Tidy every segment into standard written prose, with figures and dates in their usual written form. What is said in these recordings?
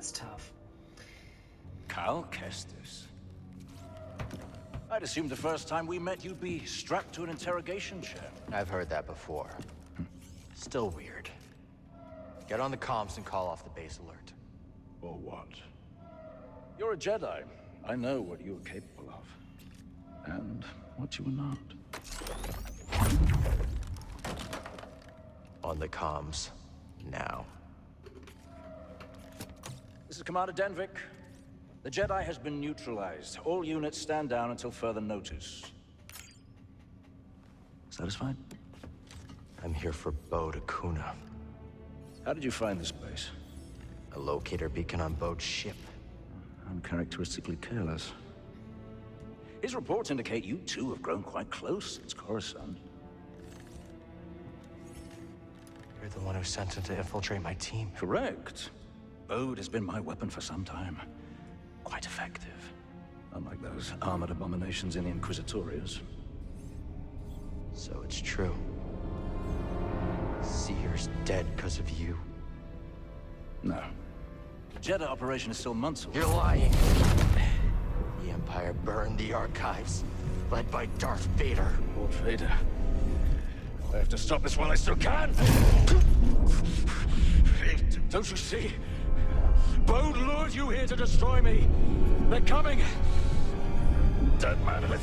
That's tough. Cal Kestis. I'd assumed the first time we met you'd be strapped to an interrogation chair. I've heard that before. Still weird. Get on the comms and call off the base alert. Or what? You're a Jedi. I know what you are capable of. And what you are not. On the comms. Now. This is Commander Denvik. The Jedi has been neutralized. All units stand down until further notice. Satisfied? I'm here for Bode. How did you find this place? A locator beacon on Bode's ship. Uncharacteristically careless. His reports indicate you two have grown quite close since Coruscant. You're the one who sent him to infiltrate my team. Correct. Bode has been my weapon for some time. Quite effective. Unlike those armored abominations in the Inquisitorius. So it's true. Cere's dead because of you. No. The Jedha operation is still months away. You're lying. The Empire burned the archives, led by Darth Vader. Lord Vader. I have to stop this while I still can! Don't you see? Bode lured you here to destroy me! They're coming! Dead man with...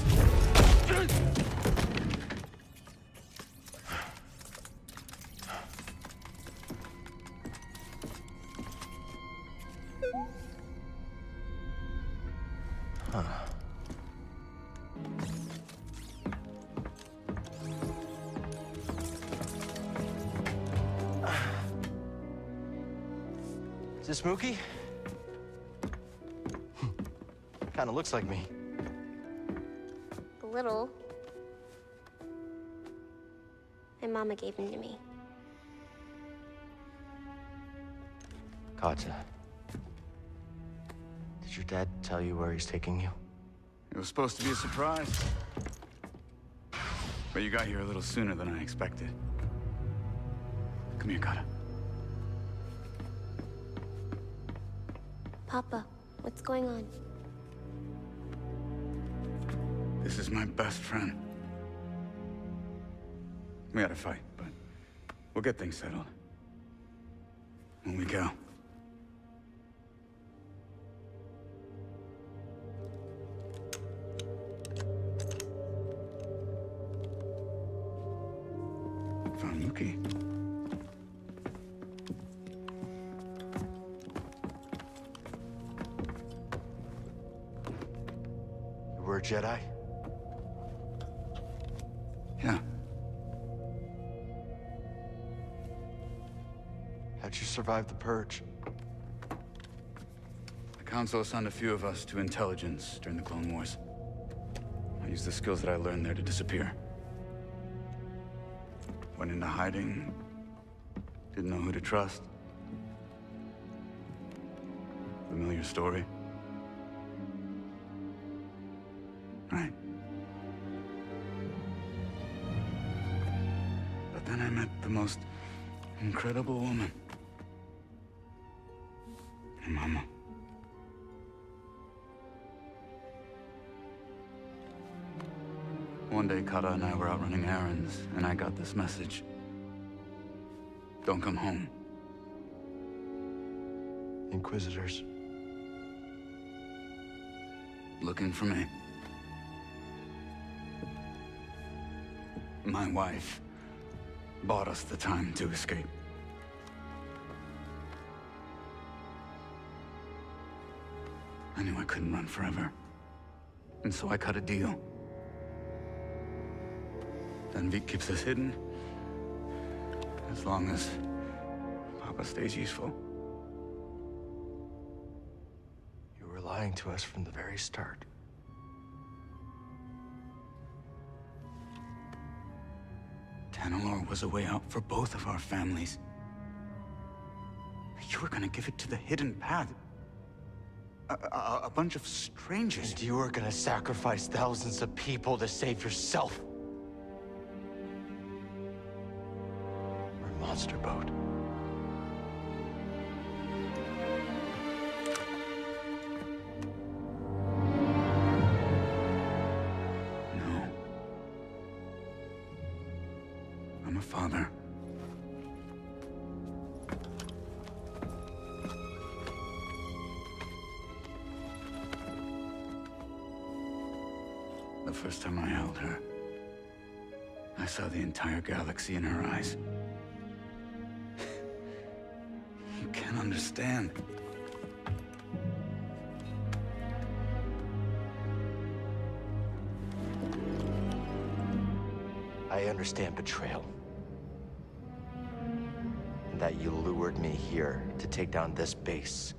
Is this Mookie? Kinda looks like me. A little. My mama gave him to me. Kata. Did your dad tell you where he's taking you? It was supposed to be a surprise. But you got here a little sooner than I expected. Come here, Kata. Papa, what's going on? This is my best friend. We had a fight, but we'll get things settled. When we go. Found Mookie. You were a Jedi? Yeah. How'd you survive the Purge? The Council assigned a few of us to intelligence during the Clone Wars. I used the skills that I learned there to disappear. Went into hiding. Didn't know who to trust. Familiar story. Right. But then I met the most incredible woman. My mama. One day, Kata and I were out running errands, and I got this message. Don't come home. Inquisitors. Looking for me. My wife bought us the time to escape. I knew I couldn't run forever. And so I cut a deal. Denvik keeps us hidden. As long as Papa stays useful. You were lying to us from the very start. Tanalorr was a way out for both of our families. You were gonna give it to the hidden path. A bunch of strangers. And you were gonna sacrifice thousands of people to save yourself. We're monster Bode. a father. The first time I held her, I saw the entire galaxy in her eyes. You can't understand. I understand betrayal. And that you lured me here to take down this base.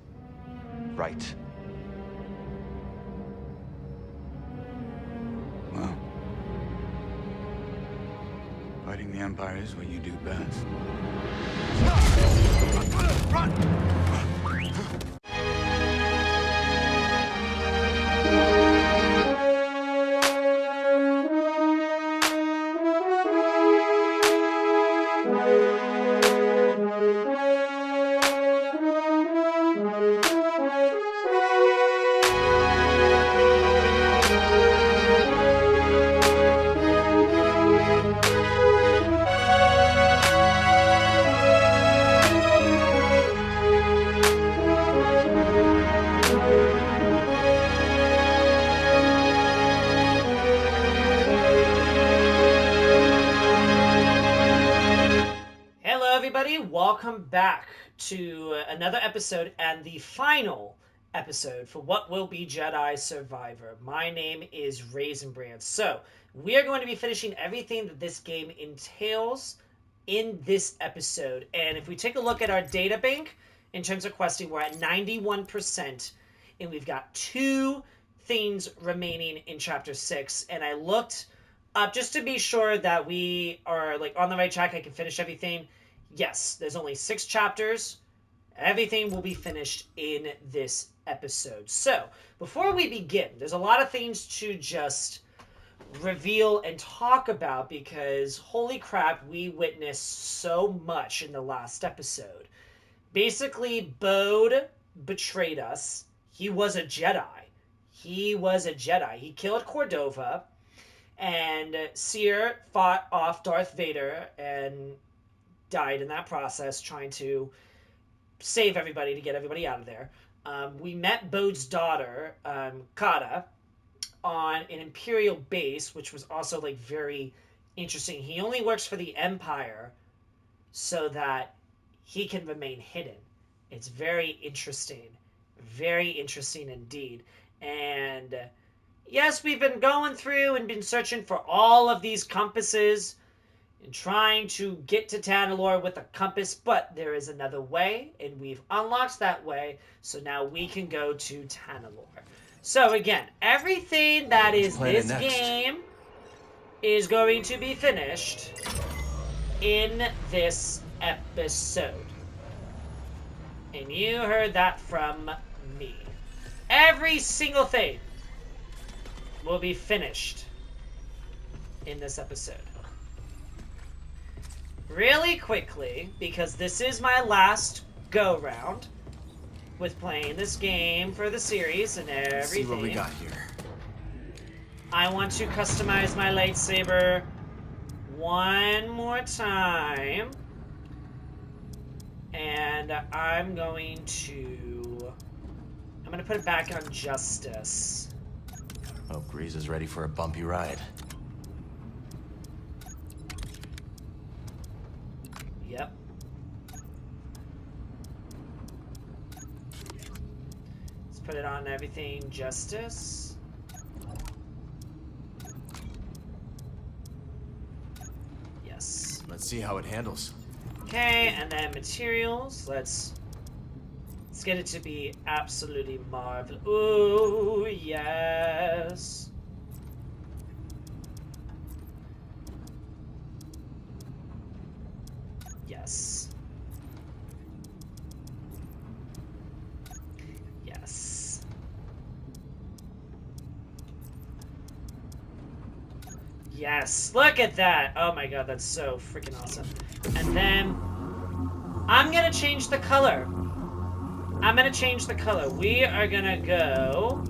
Right? Well, fighting the Empire is what you do best. Run! Welcome back to another episode and the final episode for what will be Jedi Survivor. My name is RaisinBran. So, we are going to be finishing everything that this game entails in this episode. And if we take a look at our data bank, in terms of questing, we're at 91%. And we've got 2 things remaining in Chapter 6. And I looked up just to be sure that we are on the right track. I can finish everything. Yes, there's only 6 chapters. Everything will be finished in this episode. So, before we begin, there's a lot of things to just reveal and talk about because, holy crap, we witnessed so much in the last episode. Basically, Bode betrayed us. He was a Jedi. He killed Cordova, and Cere fought off Darth Vader and died in that process trying to save everybody to get everybody out of there. We met Bode's daughter, Kata, on an Imperial base, which was also very interesting. He only works for the Empire so that he can remain hidden. It's very interesting indeed. And yes, we've been going through and been searching for all of these compasses and trying to get to Tanalorr with a compass, but there is another way, and we've unlocked that way, so now we can go to Tanalorr. So again, everything that is this game is going to be finished in this episode. And you heard that from me. Every single thing will be finished in this episode. Really quickly, because this is my last go-round with playing this game for the series and everything. Let's see what we got here. I want to customize my lightsaber one more time. And I'm going to put it back on Justice. Oh, Greez is ready for a bumpy ride. Yep. Let's put it on everything Justice. Yes. Let's see how it handles. Okay, and then materials. Let's get it to be absolutely marvelous. Ooh, yes. Yes. Yes. Yes. Look at that. Oh my god, that's so freaking awesome. And then I'm gonna change the color. We are gonna go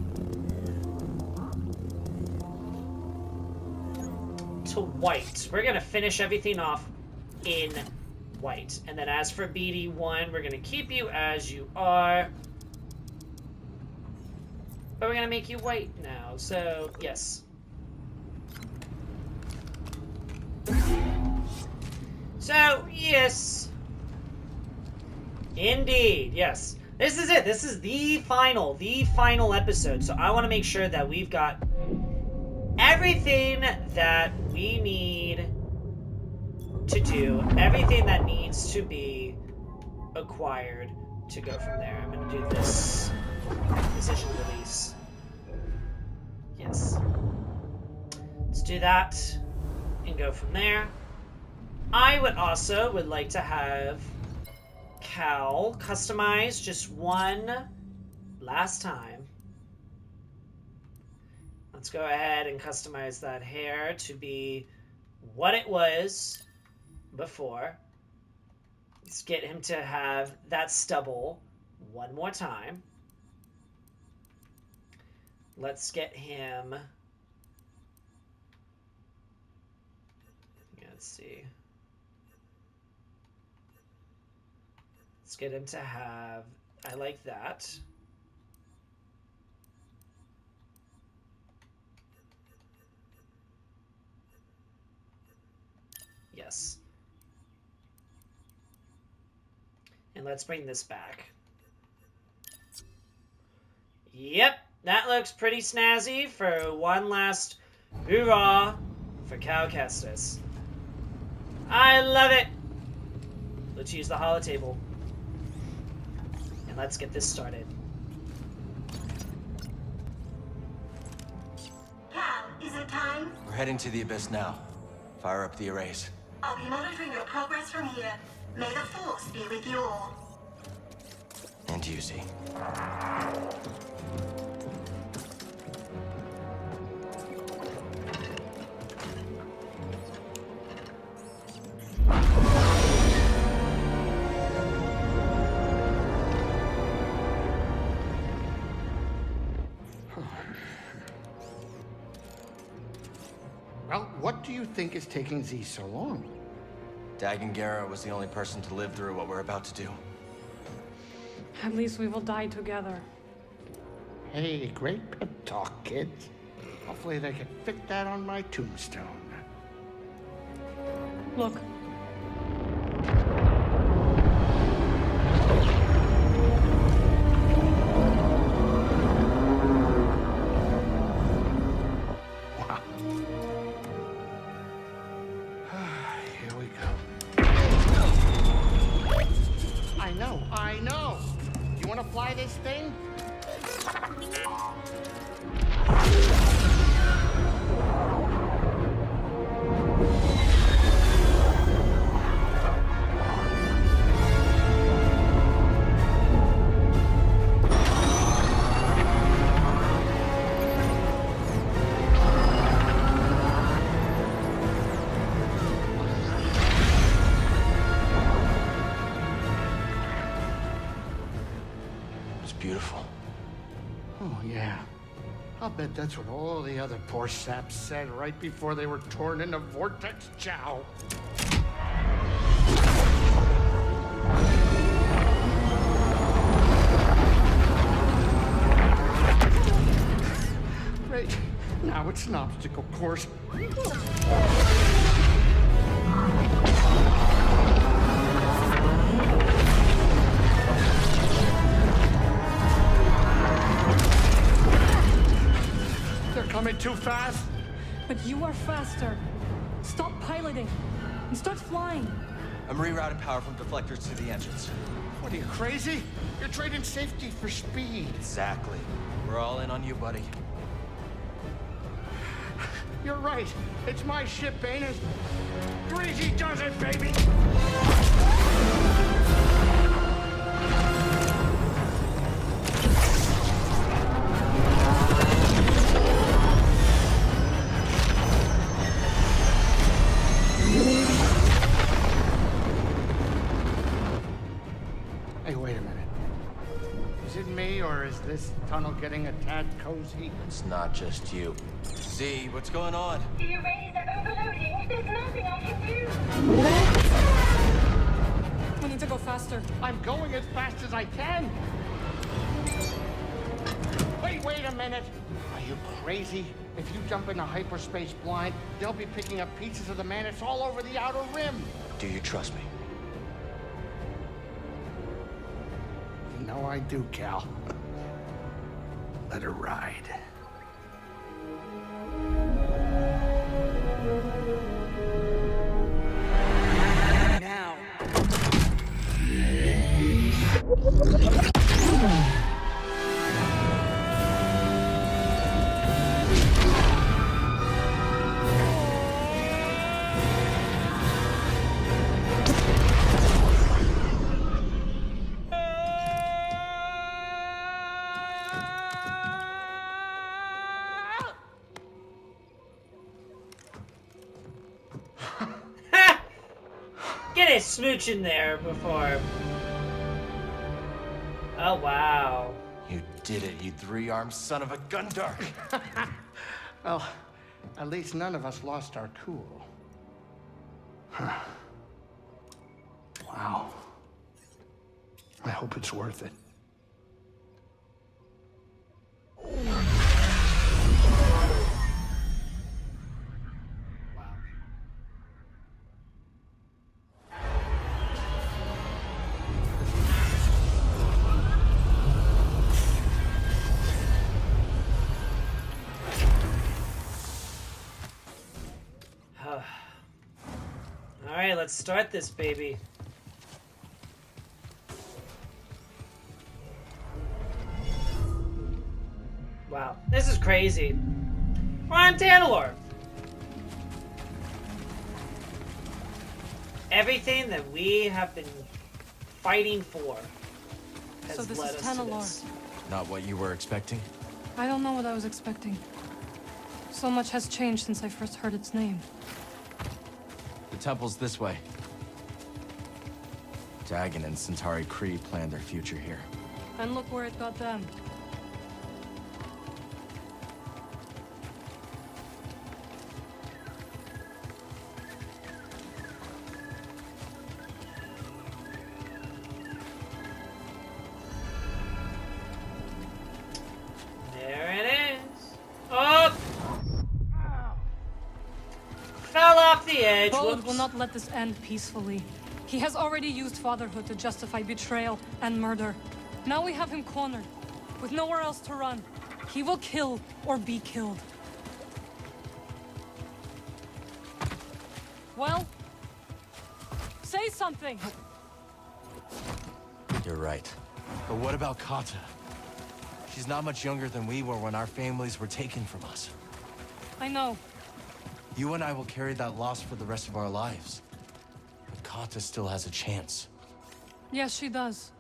to white. We're gonna finish everything off in white. And then as for BD1, we're going to keep you as you are. But we're going to make you white now. So, yes. So, yes. Indeed, yes. This is it. This is the final episode. So I want to make sure that we've got everything that we need to do, everything that needs to be acquired to go from there. I'm going to do this decision release. Yes. Let's do that and go from there. I would like to have Cal customize just one last time. Let's go ahead and customize that hair to be what it was before. Let's get him to have that stubble one more time. Let's get him... Let's see. Let's get him to have... I like that. Yes. And let's bring this back. Yep, that looks pretty snazzy for one last hoorah for Cal Kestis. I love it! Let's use the holotable. And let's get this started. Cal, is it time? We're heading to the Abyss now. Fire up the arrays. I'll be monitoring your progress from here. May the Force be with you all. And you, Z. Well, what do you think is taking Z so long? Dag and Cere was the only person to live through what we're about to do. At least we will die together. Hey, great pep talk, kids. Hopefully they can fit that on my tombstone. Look. Wow. Here we go. I know. You want to fly this thing? Beautiful. Oh, yeah. I'll bet that's what all the other poor saps said right before they were torn into Vortex Chow. Great. Now it's an obstacle course. Coming too fast? But you are faster. Stop piloting and start flying. I'm rerouting power from deflectors to the engines. What are you, crazy? You're trading safety for speed. Exactly. We're all in on you, buddy. You're right. It's my ship, ain't it? Greasy does it, baby! Hey, wait a minute. Is it me, or is this tunnel getting a tad cozy? It's not just you. Z, what's going on? The arrays are overloading. There's nothing I can do. need to go faster. I'm going as fast as I can. Wait a minute. Are you crazy? If you jump into hyperspace blind, they'll be picking up pieces of the Mantis all over the outer rim. Do you trust me? You know I do, Cal. Let her ride. Now. Get a smooch in there before. Oh, wow. You did it, you three-armed son of a Gundark! Well, at least none of us lost our cool. Wow. I hope it's worth it. Alright, let's start this baby. Wow, this is crazy. We're on Tanalorr. Everything that we have been fighting for has So this led is us to Tanalorr. this. Not what you were expecting? I don't know what I was expecting. So much has changed since I first heard its name. The temple's this way. Dagon and Centauri Kree planned their future here. And look where it got them. There it is. Oh! Fell off the edge. Bode Whoops. will not let this end peacefully. He has already used fatherhood to justify betrayal and murder. Now we have him cornered, with nowhere else to run. He will kill or be killed. Well, say something! You're right. But what about Kata? She's not much younger than we were when our families were taken from us. I know. You and I will carry that loss for the rest of our lives. But Kata still has a chance. Yes, she does.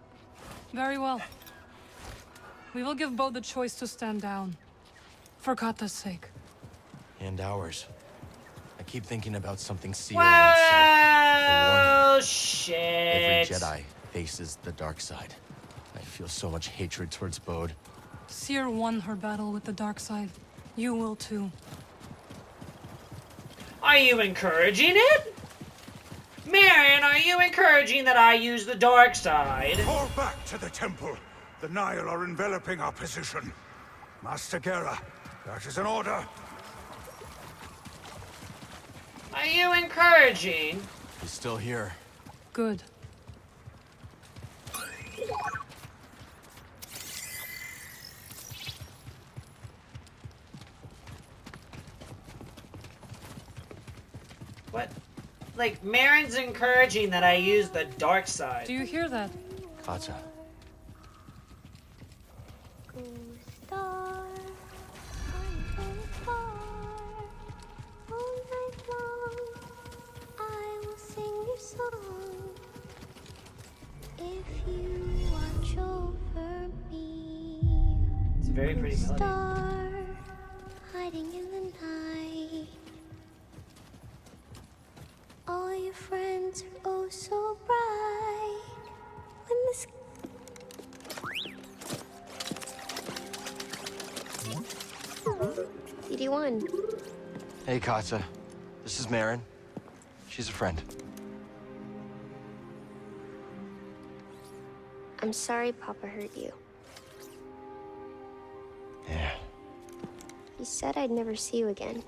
Very well. We will give Bode the choice to stand down. For Kata's sake. And ours. I keep thinking about something Cere once said. Wow, shit. Every Jedi faces the dark side. I feel so much hatred towards Bode. Cere won her battle with the dark side. You will too. Are you encouraging it? Merrin, are you encouraging that I use the dark side? Fall back to the temple. The Nile are enveloping our position. Master Gera, that is an order. Are you encouraging? He's still here. Good. What? Like, Merrin's encouraging that I use the dark side. Do you hear that? Kata. Go star, I'm so far. All night long, I will sing your song. If you watch over me, It's a very pretty melody. star, hiding in the night. All your friends are oh so bright. When the sky CD1. Hey, Kata. This is Merrin. She's a friend. I'm sorry Papa hurt you. Yeah. He said I'd never see you again.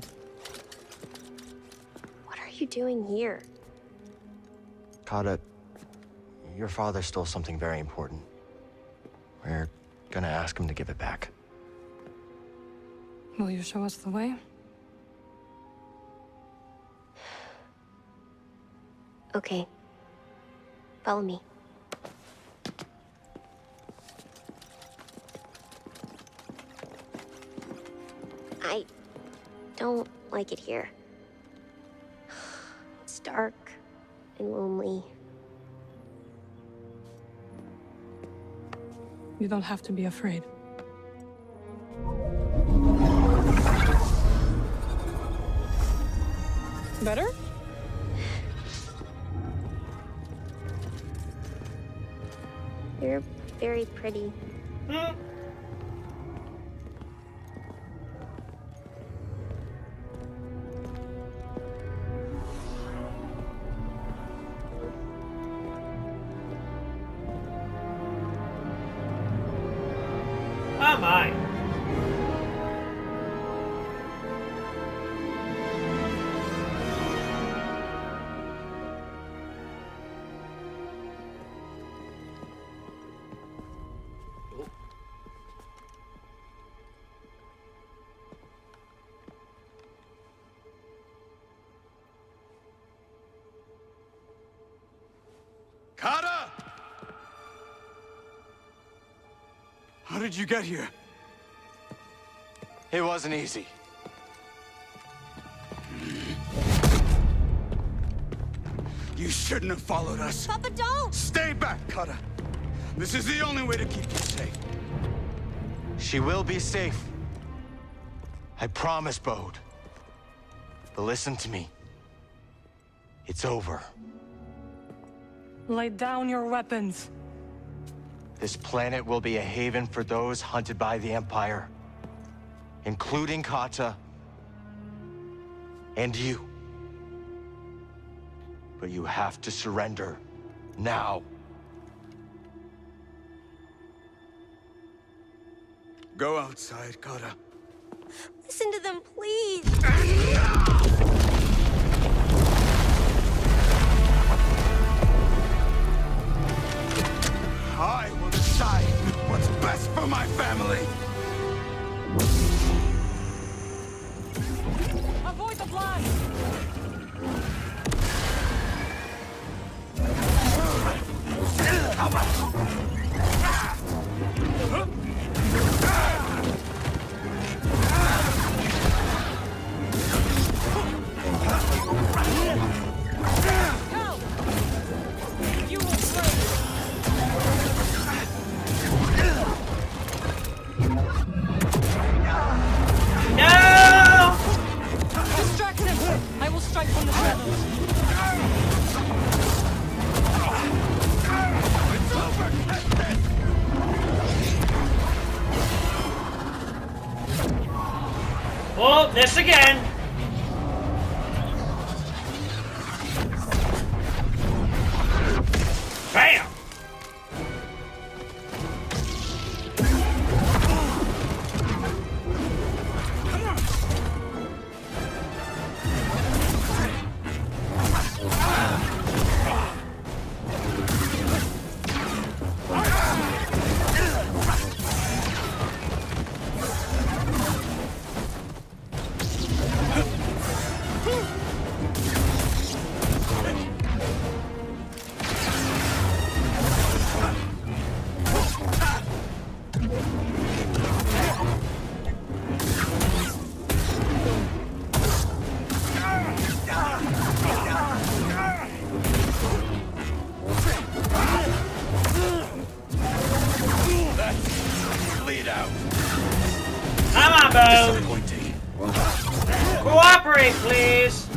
What are you doing here? Kata, your father stole something very important. We're gonna ask him to give it back. Will you show us the way? Okay. Follow me. I don't like it here. It's dark and lonely. You don't have to be afraid. Better? You're very pretty. Oh my. Kata! How did you get here? It wasn't easy. You shouldn't have followed us. Papa, don't! Stay back, Kata. This is the only way to keep you safe. She will be safe. I promise, Bode. But listen to me. It's over. Lay down your weapons. This planet will be a haven for those hunted by the Empire, including Kata and you. But you have to surrender now. Go outside, Kata. Listen to them, please! I will decide what's best for my family. Avoid the blast! Help! You will No! distract him! I will strike from the shadows. Oh, this again. Bam! Come on, Bode. Cooperate, please.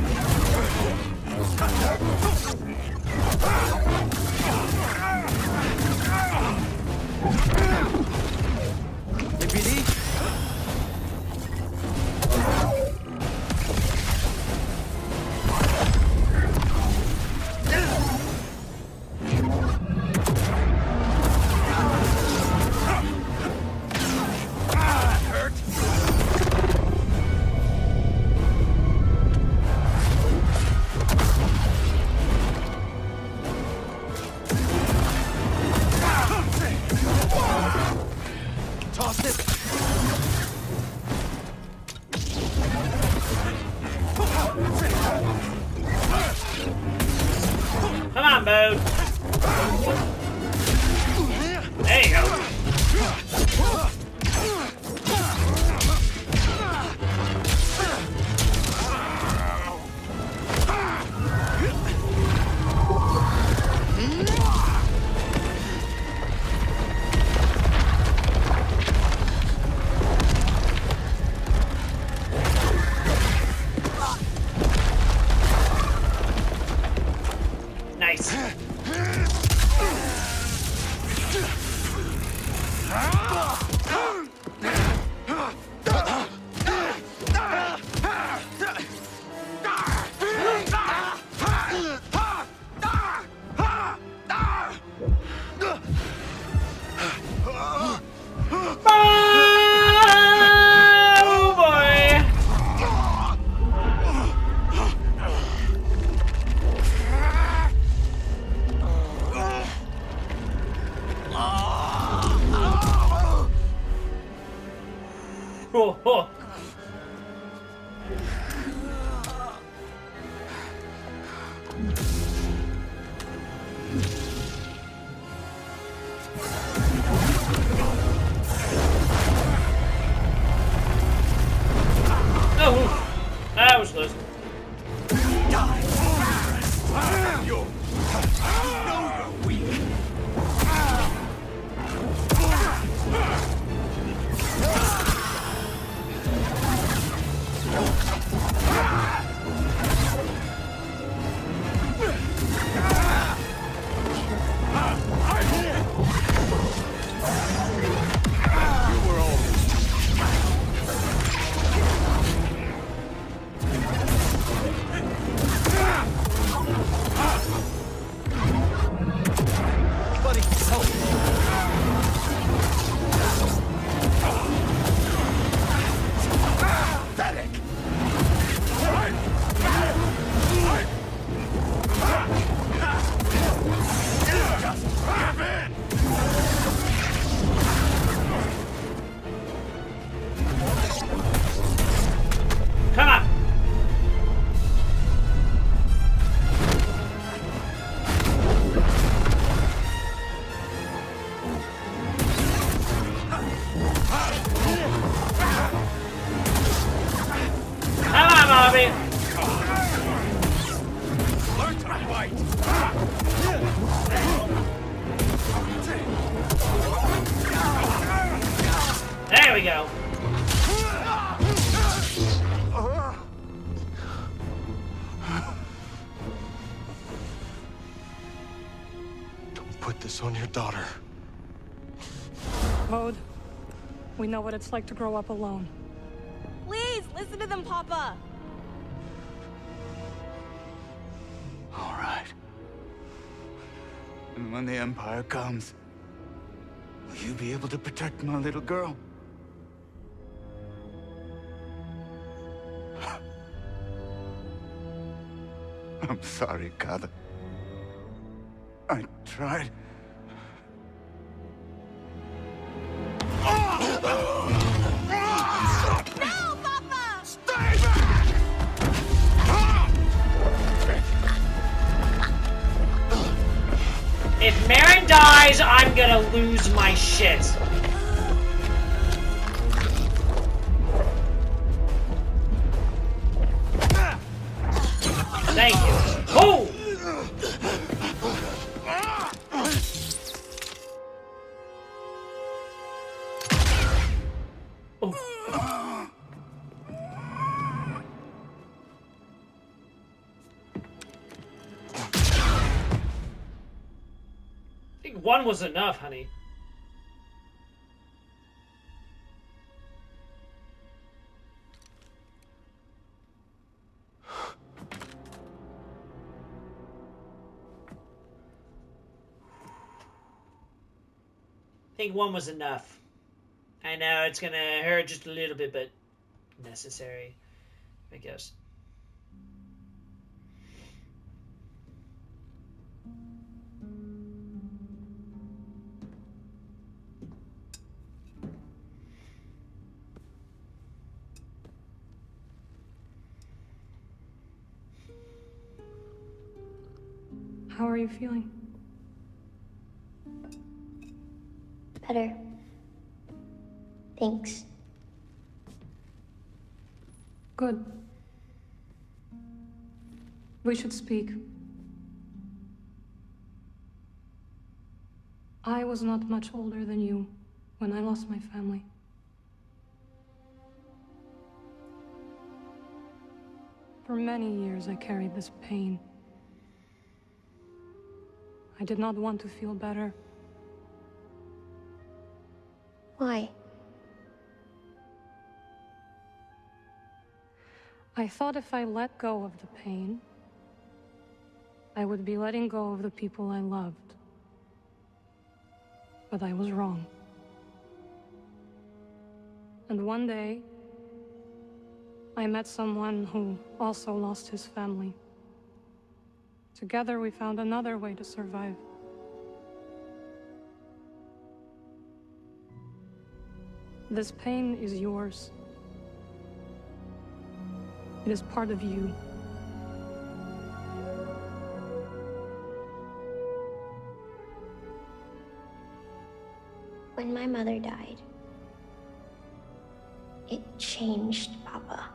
on, Bode. There you go. Nice. Oh boy. Oh, oh. Oh, that was close. Come on. Come on, Bobby. Learn to fight. There we go. Don't put this on your daughter. Bode, we know what it's like to grow up alone. Please, listen to them, Papa! All right. And when the Empire comes, will you be able to protect my little girl? I'm sorry, Kada. I tried. No, Papa! Stay back! If Merrin dies, I'm gonna lose my shit. Thank you. Oh! Oh. I think one was enough, honey. I think one was enough. I know it's gonna hurt just a little bit, but necessary, I guess. How are you feeling? Better. Thanks. Good. We should speak. I was not much older than you when I lost my family. For many years, I carried this pain. I did not want to feel better. Why? I thought if I let go of the pain, I would be letting go of the people I loved. But I was wrong. And one day, I met someone who also lost his family. Together, we found another way to survive. This pain is yours. It is part of you. When my mother died, it changed Papa.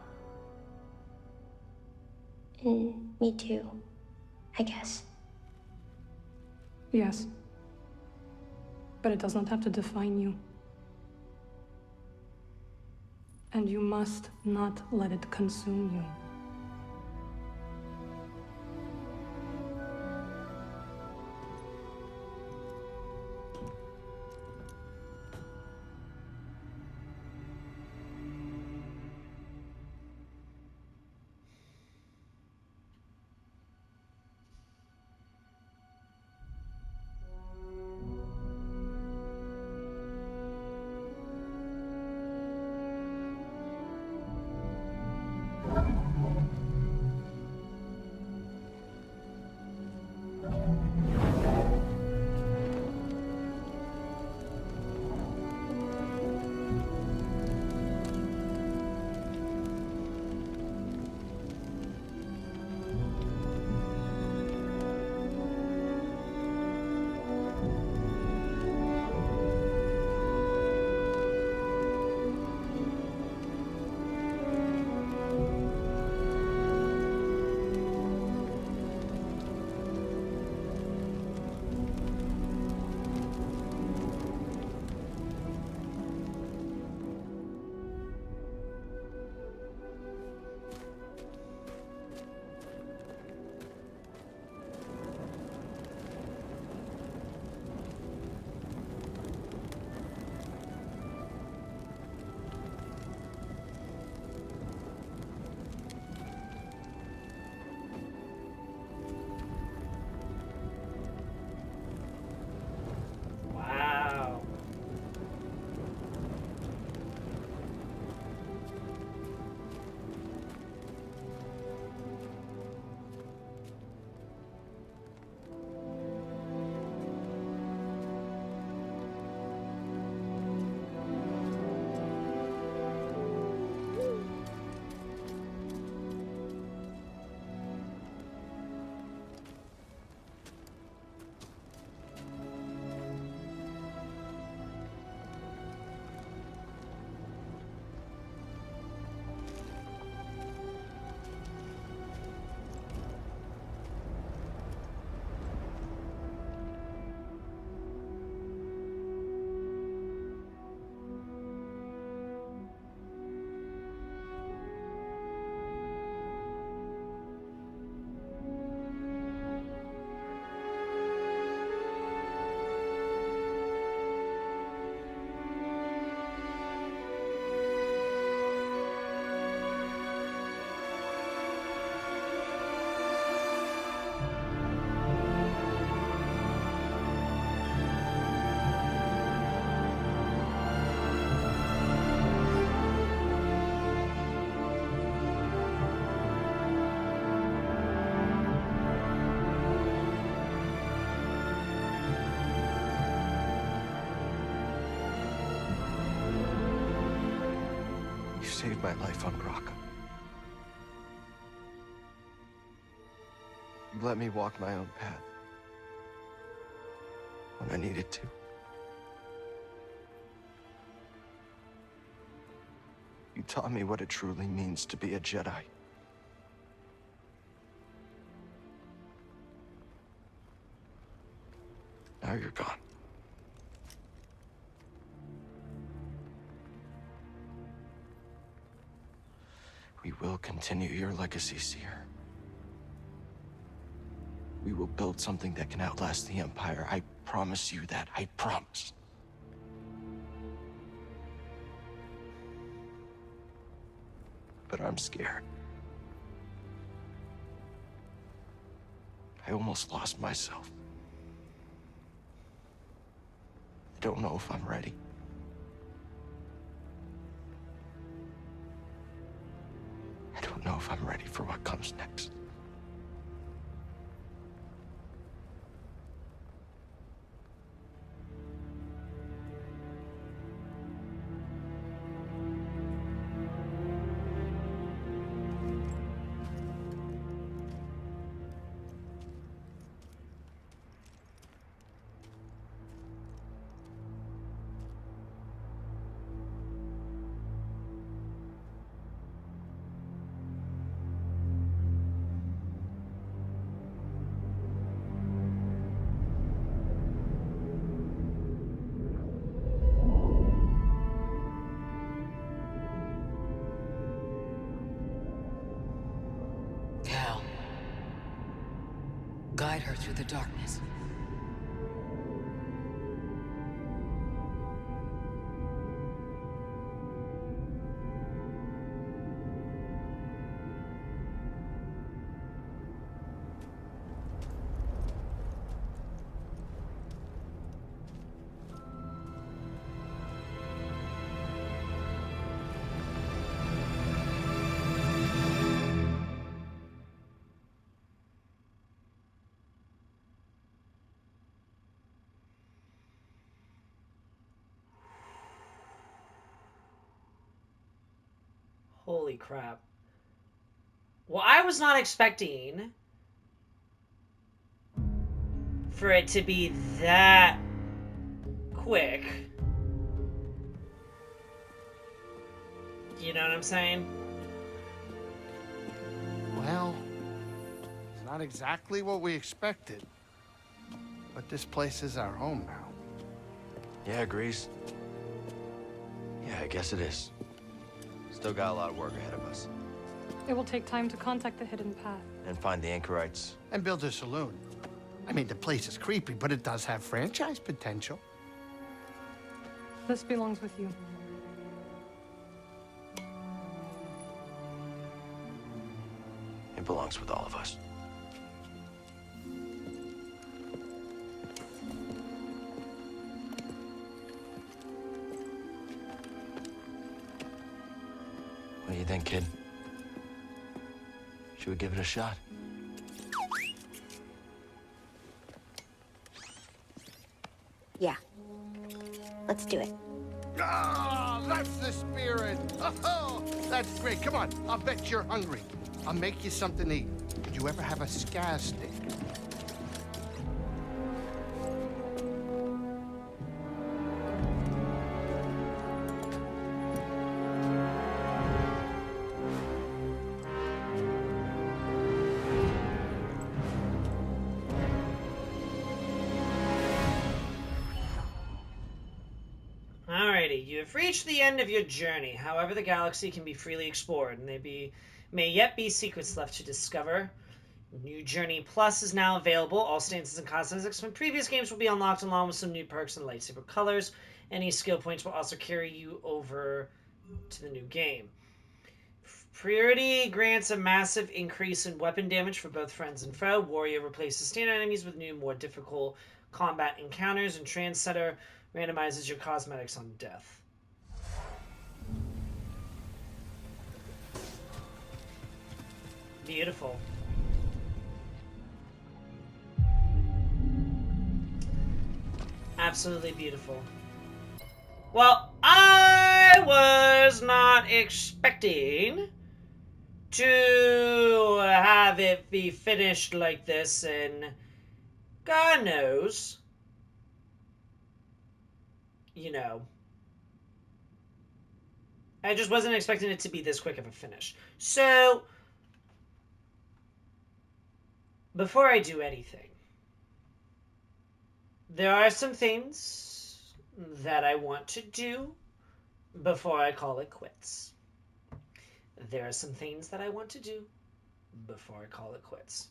And me too, I guess. Yes. But it does not have to define you. And you must not let it consume you. Wow. You saved my life on Bracca. You let me walk my own path. when I needed to. You taught me what it truly means to be a Jedi. Now you're gone. We will continue your legacy, Cere. We will build something that can outlast the Empire. I promise you that. I promise. But I'm scared. I almost lost myself. I don't know if I'm ready. I don't know if I'm ready for what comes next. Guide her through the darkness. Holy crap. Well, I was not expecting for it to be that quick. You know what I'm saying? Well, it's not exactly what we expected. But this place is our home now. Yeah, Greez. Yeah, I guess it is. Still got a lot of work ahead of us. It will take time to contact the hidden path. And find the anchorites. And build a saloon. I mean, the place is creepy, but it does have franchise potential. This belongs with you. It belongs with all of us. What do you think, kid? Should we give it a shot? Yeah. Let's do it. Ah, that's the spirit. Oh, that's great. Come on, I'll bet you're hungry. I'll make you something to eat. Did you ever have a scare stick? Alrighty, you have reached the end of your journey. However, the galaxy can be freely explored, and may yet be secrets left to discover. New Journey Plus is now available. All stances and cosmetics from previous games will be unlocked, along with some new perks and lightsaber colors. Any skill points will also carry you over to the new game. Priority grants a massive increase in weapon damage for both friends and foe. Warrior replaces standard enemies with new, more difficult combat encounters, and Trendsetter randomizes your cosmetics on death. Beautiful. Absolutely beautiful. Well, I was not expecting to have it be finished like this, and God knows you know, I just wasn't expecting it to be this quick of a finish. So, before I do anything, there are some things that I want to do before I call it quits. There are some things that I want to do before I call it quits.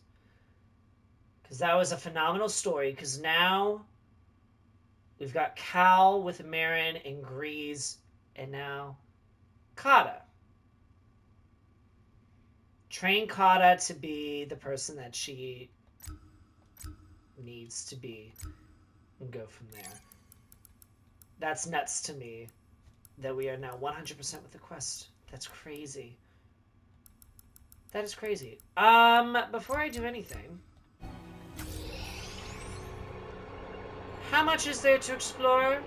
Because that was a phenomenal story, because now we've got Cal with Merrin and Greez, and now Kata. Train Kata to be the person that she needs to be and go from there. That's nuts to me that we are now 100% with the quest. That's crazy. That is crazy. Before I do anything, how much is there to explore?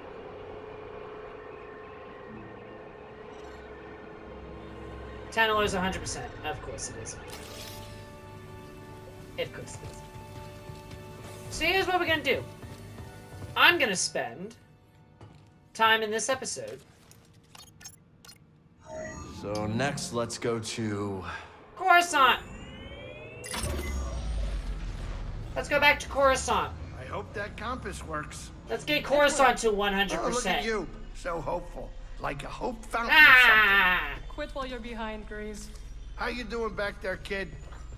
Tanalorr is 100%. Of course it is. Of course it is. So here's what we're gonna do. I'm gonna spend time in this episode. So next, let's go to... Coruscant! Let's go back to Coruscant. I hope that compass works. Let's get Coruscant to 100%. Oh, look at you. So hopeful. Like a hope fountain or something. Quit while you're behind, Greez. How you doing back there, kid?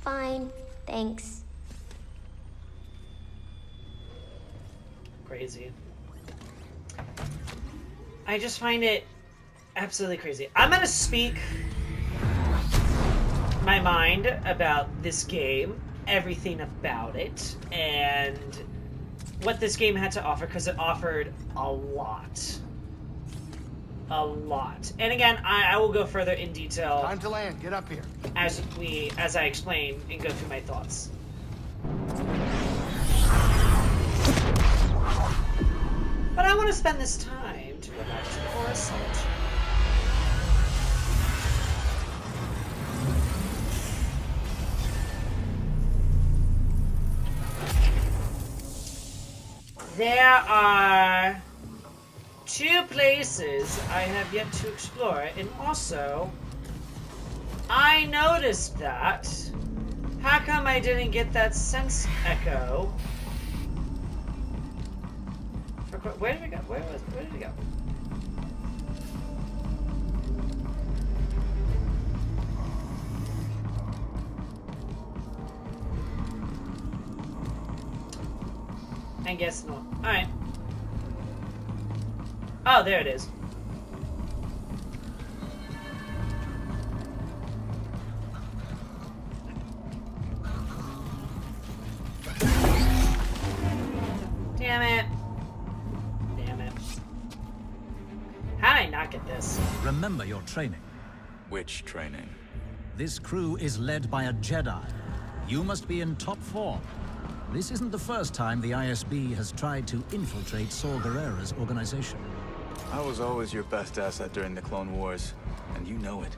Fine, thanks. Crazy. I just find it absolutely crazy. I'm gonna speak my mind about this game, everything about it, and what this game had to offer, because it offered a lot. A lot. And again, I will go further in detail. Time to land. Get up here. As I explain and go through my thoughts. But I want to spend this time to go back to Coruscant. There are 2 places I have yet to explore, and also, I noticed that. How come I didn't get that sense echo? Where did it go? Where did it go? I guess not. Alright. Oh, there it is. Damn it. Damn it. How did I not get this? Remember your training. Which training? This crew is led by a Jedi. You must be in top form. This isn't the first time the ISB has tried to infiltrate Saw Gerrera's organization. I was always your best asset during the Clone Wars, and you know it.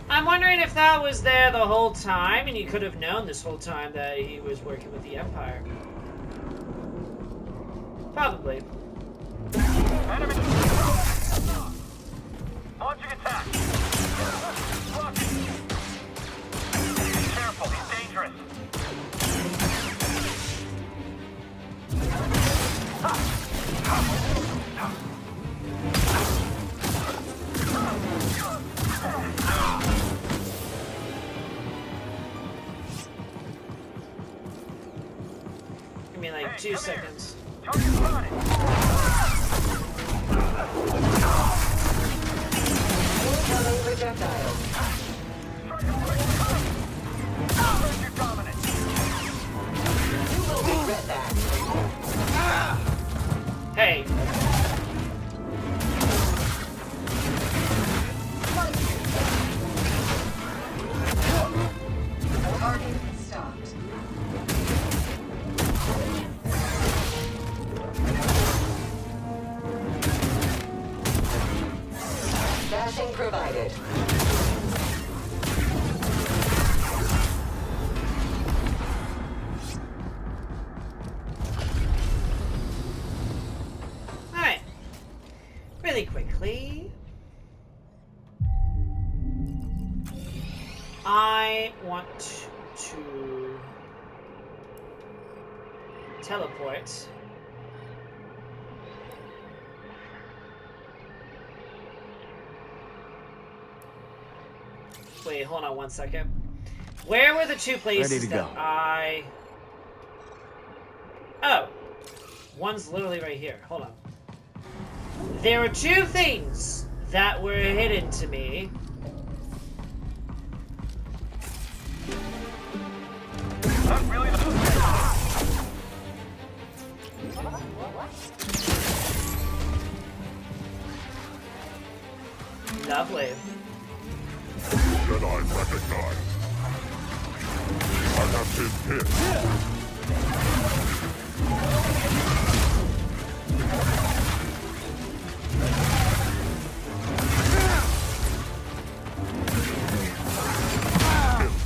I'm wondering if that was there the whole time, and you could have known this whole time that he was working with the Empire. Probably. Enemy! Launching attack! Be careful, he's dangerous. Give me like 2 seconds. Hey. Target stopped. Dashing provided. quickly. I want to teleport. Wait, hold on one second. Where were the two places that I... Oh. One's literally right here. Hold on. There were two things that were hidden to me. Lovely. Jedi recognized. I have been hit.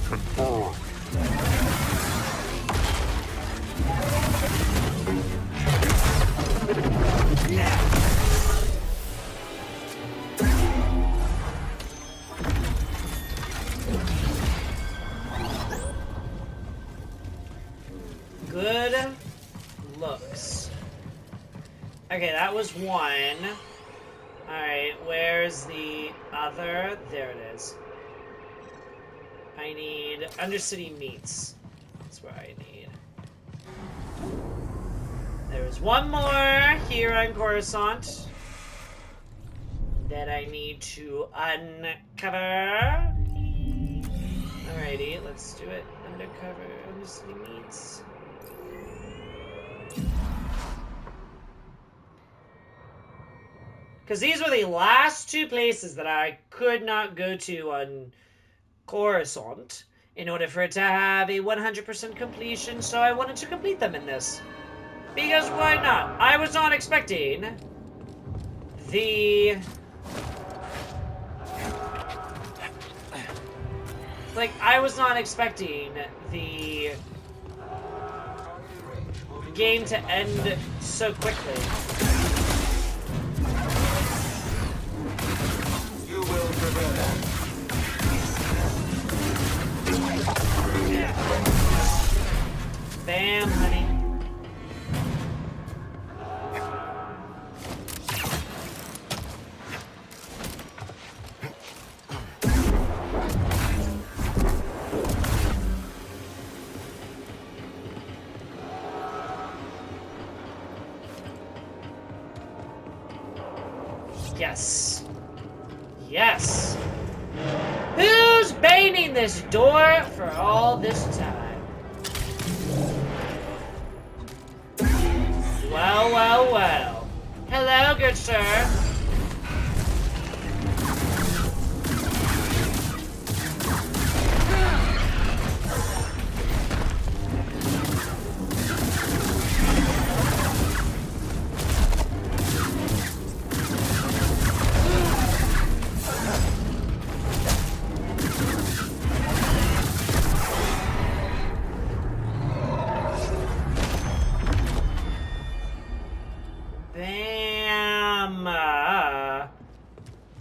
Confirmed. Good looks. Okay, that was one. Alright, where's the other? There it is. I need Undercity Meats. That's where I need. There's one more here on Coruscant that I need to uncover. Alrighty, let's do it. Undercover, Undercity Meats. Because these were the last two places that I could not go to on Coruscant in order for it to have a 100% completion, so I wanted to complete them in this. Because why not? I was not expecting the... Like, I was not expecting the game to end so quickly. You will prevail. Bam, honey. Yes. Yes. Who's banging this door for all this time? Well, well, well. Hello, good sir.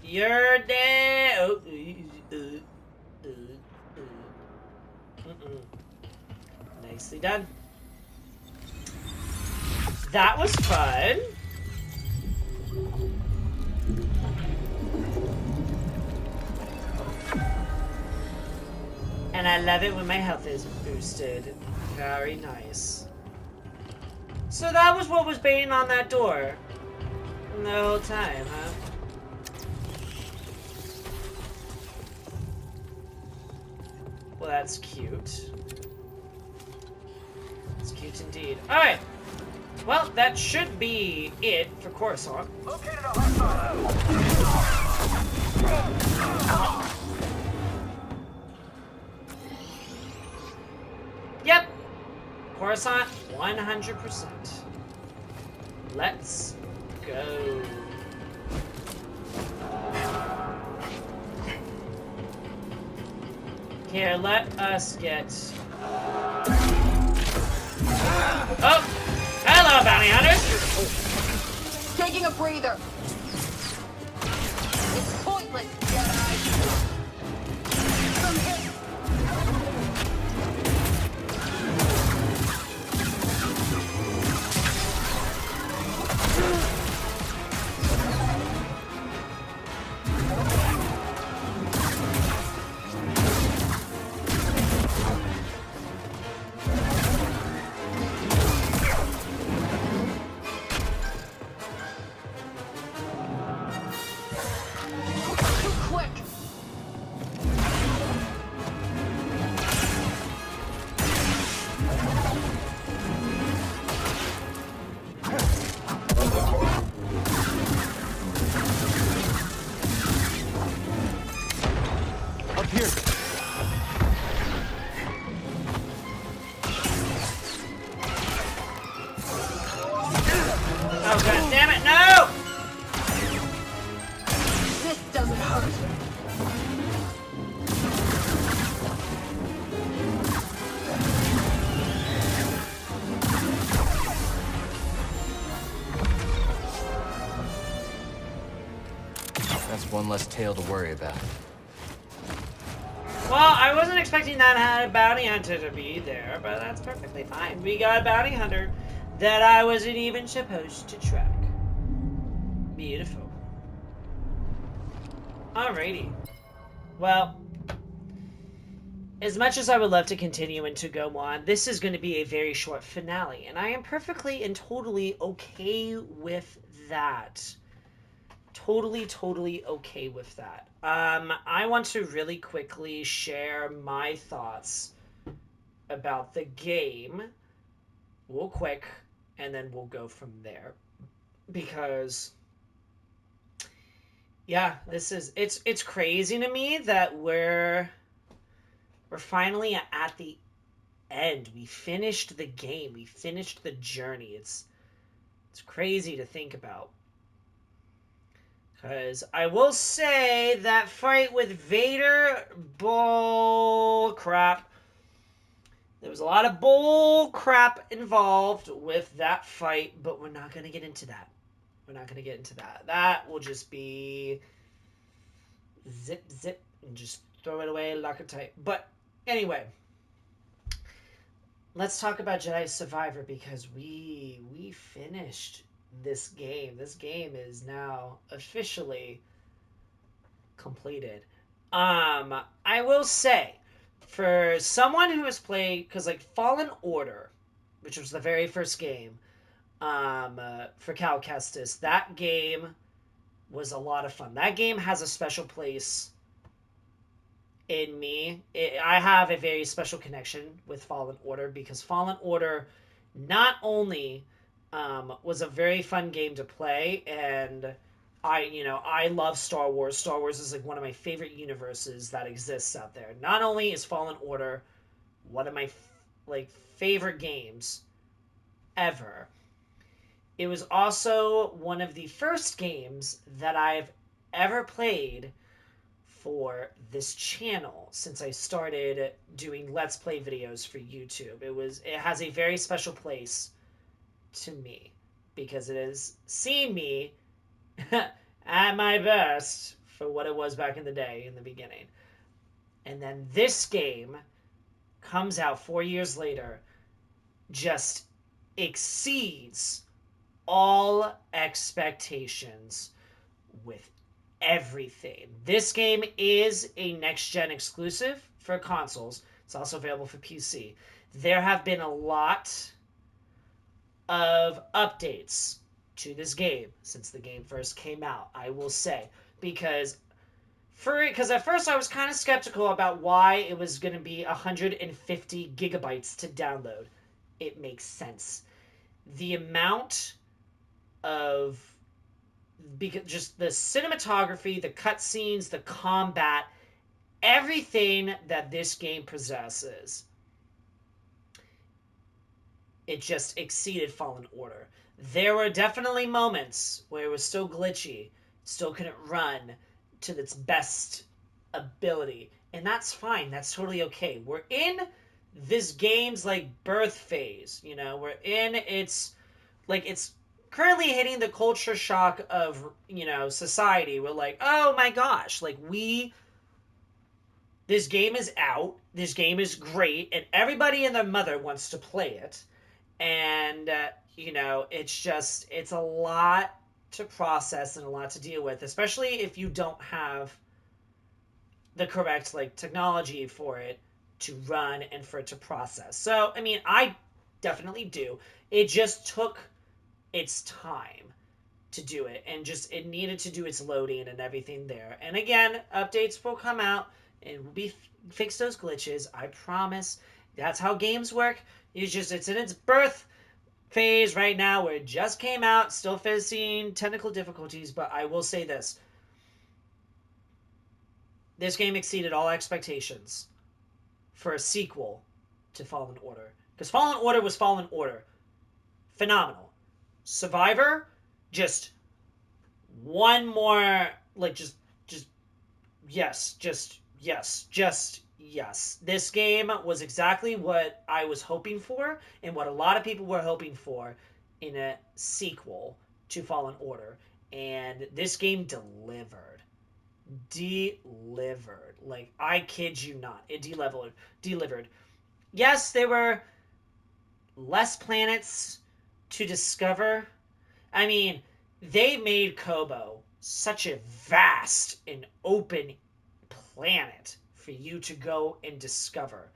You're dead. Oh. Nicely done. That was fun. And I love it when my health is boosted. Very nice. So that was what was banging on that door the whole time, huh? Well, that's cute. It's cute indeed. Alright. Well, that should be it for Coruscant. Yep. Coruscant, 100%. Let's go. Here, let us get... Oh! Hello, bounty hunters! Taking a breather. useless, Jedi! Oh, god damn it, no! This doesn't hurt. That's one less tail to worry about. Well, I wasn't expecting that bounty hunter to be there, but that's perfectly fine. We got a bounty hunter that I wasn't even supposed to track. Beautiful. Alrighty. Well, as much as I would love to continue and to go on, this is going to be a very short finale, and I am perfectly and totally okay with that. Totally okay with that. I want to really quickly share my thoughts about the game real quick, and then we'll go from there. Because, yeah, it's crazy to me that we're finally at the end. We finished the game. We finished the journey. It's crazy to think about. Because I will say that fight with Vader, bull crap. There was a lot of bull crap involved with that fight, but we're not going to get into that. We're not going to get into that. That will just be zip, and just throw it away, lock it tight. But anyway, let's talk about Jedi Survivor, because we finished this game. This game is now officially completed. I will say, for someone who has played, because like Fallen Order, which was the very first game, for Cal Kestis, that game was a lot of fun. That game has a special place in me. I have a very special connection with Fallen Order, because Fallen Order not only was a very fun game to play, and I love Star Wars. Star Wars is like one of my favorite universes that exists out there. Not only is Fallen Order one of my favorite games ever, it was also one of the first games that I've ever played for this channel since I started doing Let's Play videos for YouTube. It has a very special place to me, because it has seen me at my best for what it was back in the day, in the beginning. And then this game comes out 4 years later, just exceeds all expectations with everything. This game is a next-gen exclusive for consoles. It's also available for PC. There have been a lot of updates to this game since the game first came out, I will say, because at first I was kind of skeptical about why it was going to be 150 gigabytes to download. It makes sense. The amount of, because just the cinematography, the cutscenes, the combat, everything that this game possesses, it just exceeded Fallen Order. There were definitely moments where it was still glitchy, still couldn't run to its best ability, and that's fine. That's totally okay. We're in this game's birth phase, we're in its currently hitting the culture shock of, society. We're like, oh my gosh, like this game is out, this game is great, and everybody and their mother wants to play it. And, it's a lot to process and a lot to deal with, especially if you don't have the correct, technology for it to run and for it to process. So, I mean, I definitely do. It just took its time to do it, and just it needed to do its loading and everything there. And again, updates will come out and will fix those glitches. I promise. That's how games work. It's in its birth phase right now, where it just came out, still facing technical difficulties. But I will say this: this game exceeded all expectations for a sequel to Fallen Order, because Fallen Order was Fallen Order, phenomenal. Survivor, just one more, yes. This game was exactly what I was hoping for, and what a lot of people were hoping for in a sequel to Fallen Order. And this game delivered. Like, I kid you not. It delivered. Yes, there were less planets to discover. I mean, they made Koboh such a vast and open planet for you to go and discover.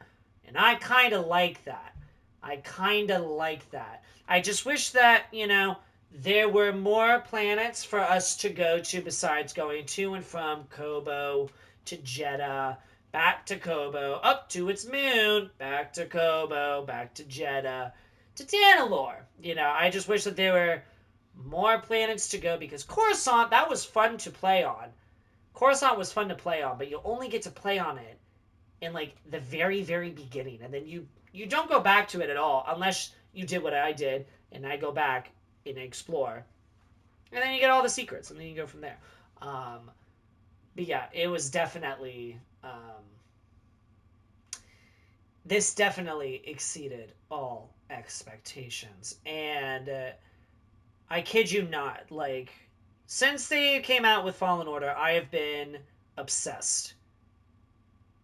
And I kind of like that. I just wish that, there were more planets for us to go to besides going to and from Koboh to Jedha, back to Koboh, up to its moon, back to Koboh, back to Jedha, to Tanalorr. I just wish that there were more planets to go, because Coruscant, that was fun to play on. But you only get to play on it in, the very, very beginning. And then you don't go back to it at all, unless you did what I did, and I go back and explore. And then you get all the secrets, and then you go from there. But yeah, it was definitely... this definitely exceeded all expectations. And I kid you not, since they came out with Fallen Order, I have been obsessed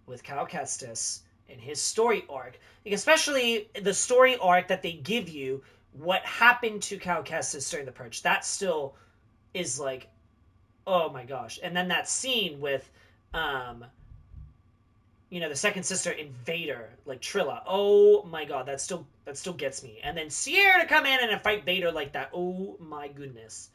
with Cal Kestis and his story arc. Especially the story arc that they give you, what happened to Cal Kestis during the Purge. That still is oh my gosh. And then that scene with, the second sister in Vader, Trilla. Oh my god, that still gets me. And then Cere to come in and fight Vader like that. Oh my goodness.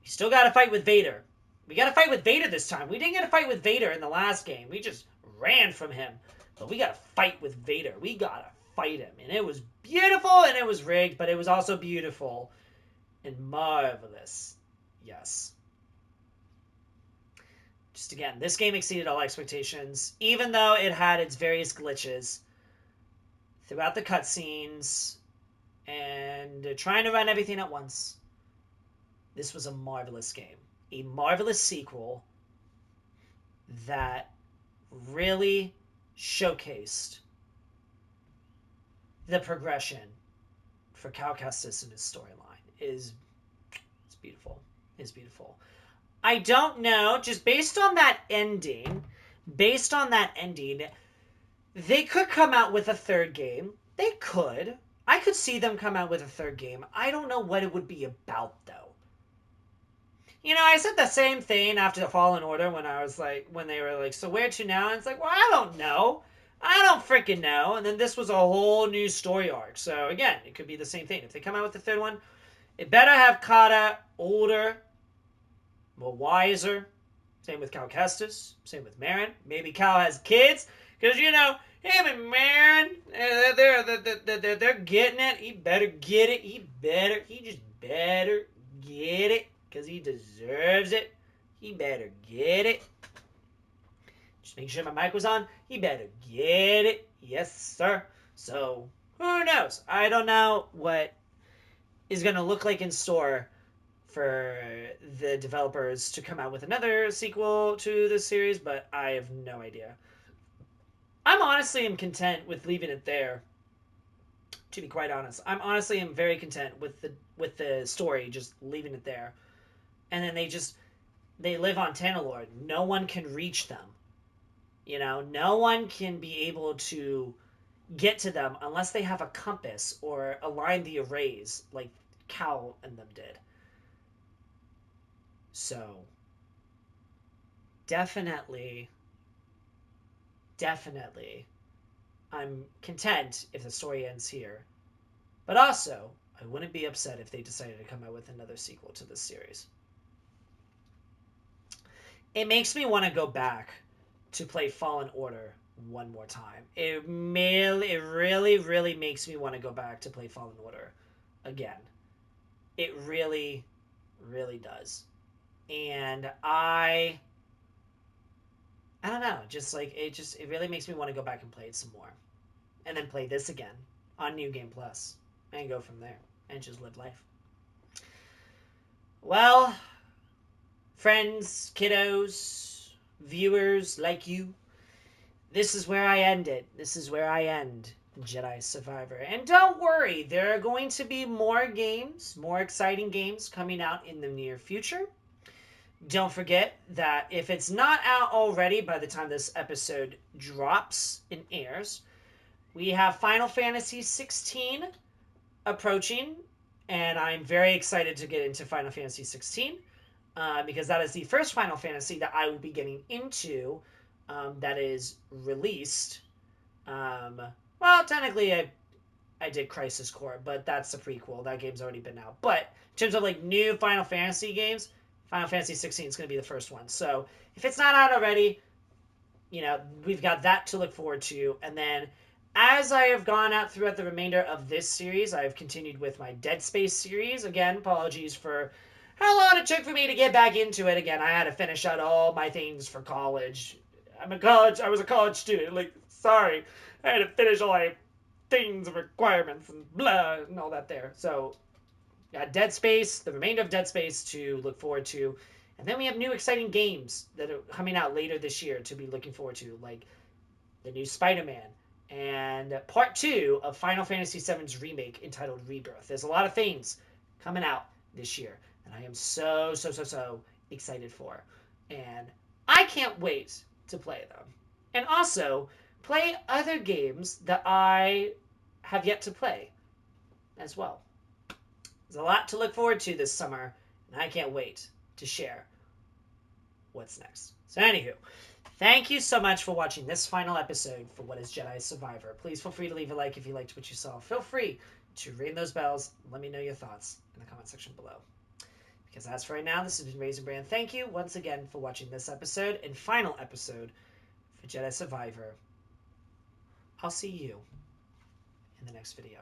You still gotta fight with Vader. We gotta fight with Vader this time. We didn't get a fight with Vader in the last game. We just ran from him. But we gotta fight with Vader. We gotta fight him. And it was beautiful, and it was rigged, but it was also beautiful and marvelous. Yes. Just again, this game exceeded all expectations, even though it had its various glitches throughout the cutscenes and trying to run everything at once. This was a marvelous game. A marvelous sequel that really showcased the progression for Cal Kestis and his storyline. It's beautiful. It's beautiful. I don't know, just based on that ending, they could come out with a third game. They could. I could see them come out with a third game. I don't know what it would be about, though. I said the same thing after the Fallen Order when they were like, so where to now? And it's like, well, I don't know. I don't freaking know. And then this was a whole new story arc. So again, it could be the same thing. If they come out with the third one, it better have Kata older, more wiser. Same with Cal Kestis. Same with Merrin. Maybe Cal has kids. Because, him and Merrin, they're getting it. He better get it. He just better get it. Because he deserves it. He better get it. Just make sure my mic was on. He better get it. Yes, sir. So, who knows? I don't know what is going to look like in store for the developers to come out with another sequel to this series, but I have no idea. I'm honestly content with leaving it there. to be quite honest. I'm very content with the story, just leaving it there. And then they live on Tanalorr. No one can reach them. You know, no one can be able to get to them unless they have a compass or align the arrays like Cal and them did. So, definitely, I'm content if the story ends here. But also, I wouldn't be upset if they decided to come out with another sequel to this series. It makes me want to go back to play Fallen Order one more time. It really makes me want to go back to play Fallen Order again. It really does. And I don't know, it really makes me want to go back and play it some more. And then play this again on New Game Plus and go from there and just live life. Well, friends, kiddos, viewers like you, this is where I end it. This is where I end Jedi Survivor. And don't worry, there are going to be more games, more exciting games coming out in the near future. Don't forget that if it's not out already by the time this episode drops and airs, we have Final Fantasy 16 approaching, and I'm very excited to get into Final Fantasy 16 because that is the first Final Fantasy that I will be getting into that is released. Well, technically I did Crisis Core, but that's a prequel. That game's already been out. But in terms of like new Final Fantasy games, Final Fantasy 16 is going to be the first one. So if it's not out already, you know, we've got that to look forward to. And then as I have gone out throughout the remainder of this series, I have continued with my Dead Space series. Again, apologies for how long it took for me to get back into it. Again, I had to finish out all my things for college. I was a college student. Like, sorry. I had to finish all my things and requirements and blah and all that there. So, got Dead Space, the remainder of Dead Space to look forward to. And then we have new exciting games that are coming out later this year to be looking forward to, like the new Spider-Man and part 2 of Final Fantasy VII's remake entitled Rebirth. There's a lot of things coming out this year and I am so excited for. And I can't wait to play them. And also play other games that I have yet to play as well. There's a lot to look forward to this summer, and I can't wait to share what's next. So anywho, thank you so much for watching this final episode for What is Jedi Survivor. Please feel free to leave a like if you liked what you saw. Feel free to ring those bells and let me know your thoughts in the comment section below. Because as for right now, this has been RaisinBran. Thank you once again for watching this episode and final episode for Jedi Survivor. I'll see you in the next video.